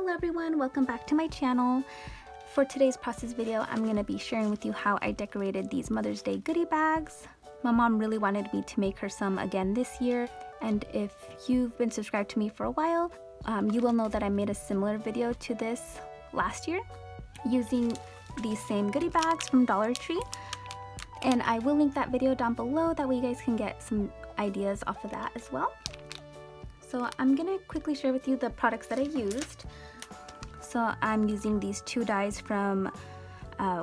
Hello everyone, welcome back to my channel. For today's process video, I'm going to be sharing with you how I decorated these Mother's Day goodie bags. My mom really wanted me to make her some again this year, and if you've been subscribed to me for a while, you will know that I made a similar video to this last year using these same goodie bags from Dollar Tree, and I will link that video down below, that way you guys can get some ideas off of that as well. So I'm gonna quickly share with you the products that I used. So I'm using these two dies from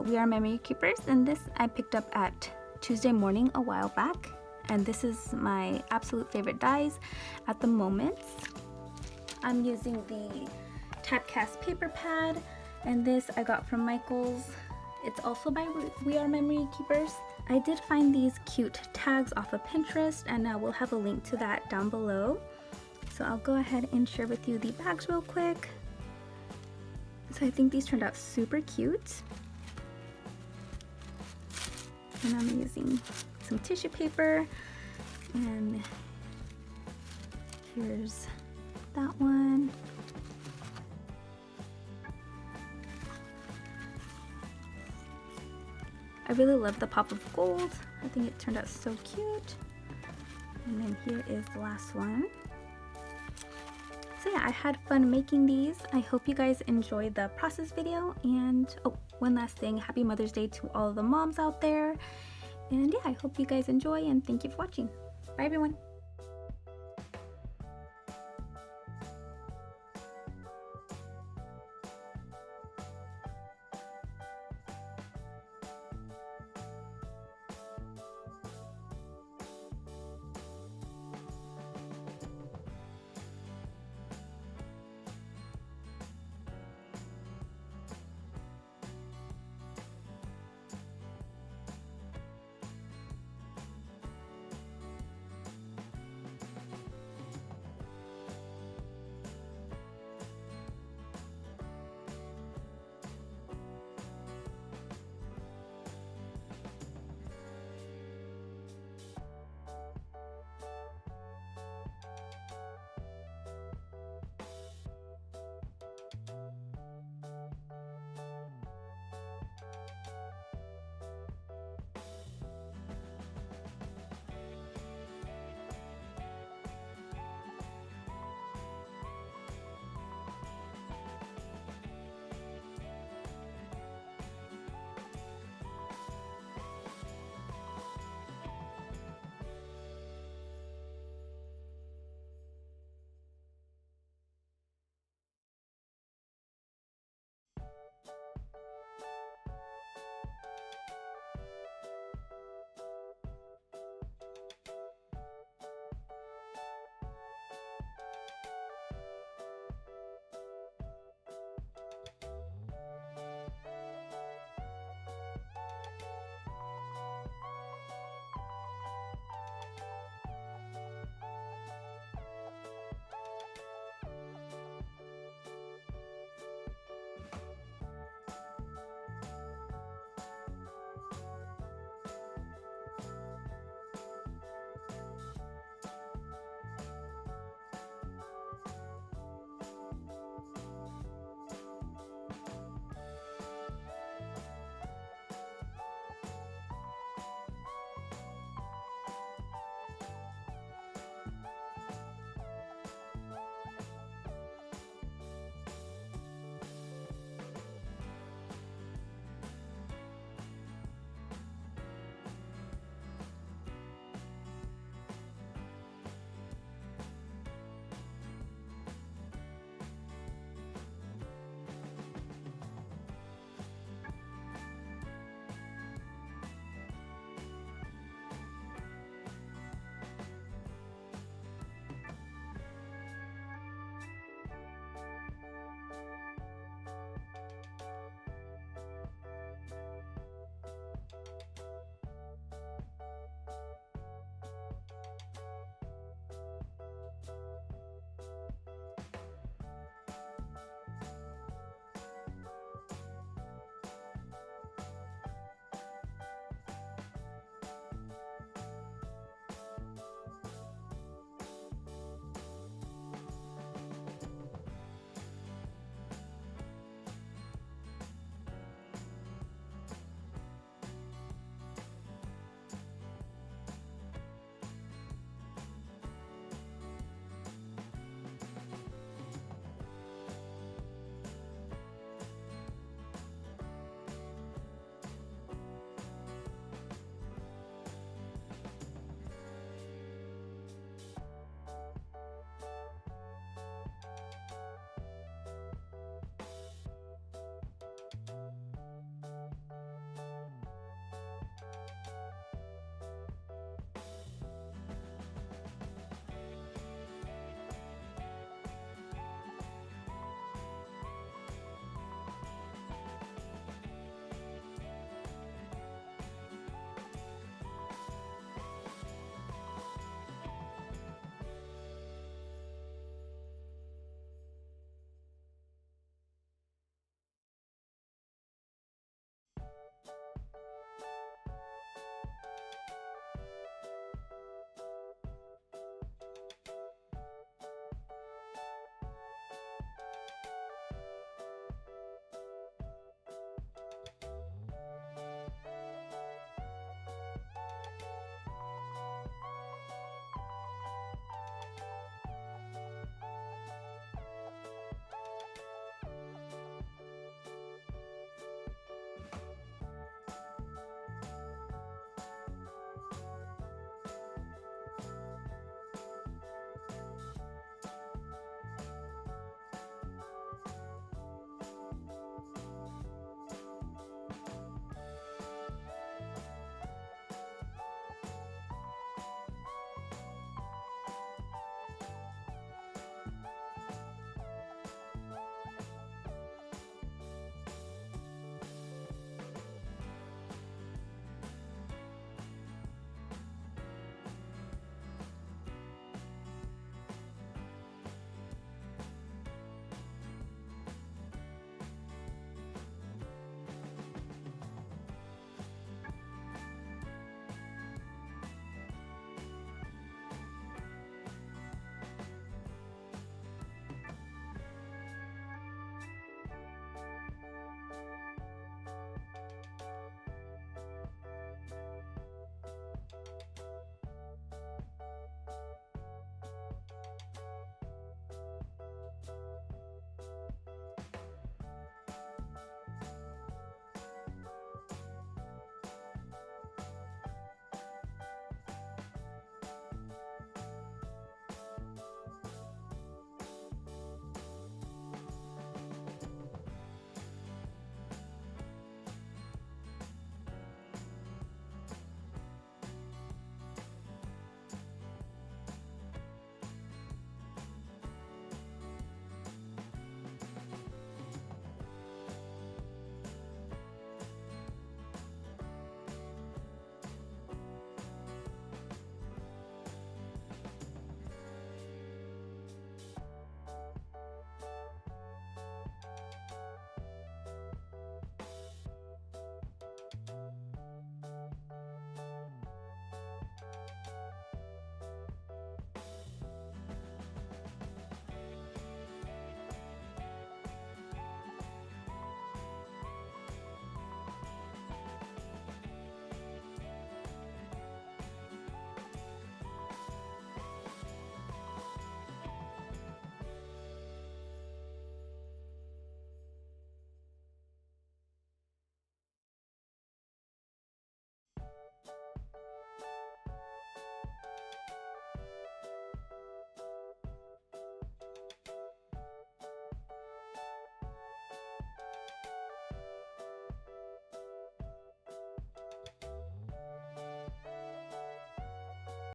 We Are Memory Keepers, and this I picked up at Tuesday Morning a while back, and this is my absolute favorite dies at the moment. I'm using the Tabcast paper pad, and this I got from Michaels. It's also by We Are Memory Keepers. I did find these cute tags off of Pinterest, and I will have a link to that down below. So I'll go ahead and share with you the bags real quick. So I think these turned out super cute. And I'm using some tissue paper, and here's that one. I really love the pop of gold. I think it turned out so cute. And then here is the last one. So yeah, I had fun making these. I hope you guys enjoyed the process video, and oh, one last thing, happy Mother's Day to all of the moms out there. And yeah, I hope you guys enjoy, and thank you for watching. Bye everyone.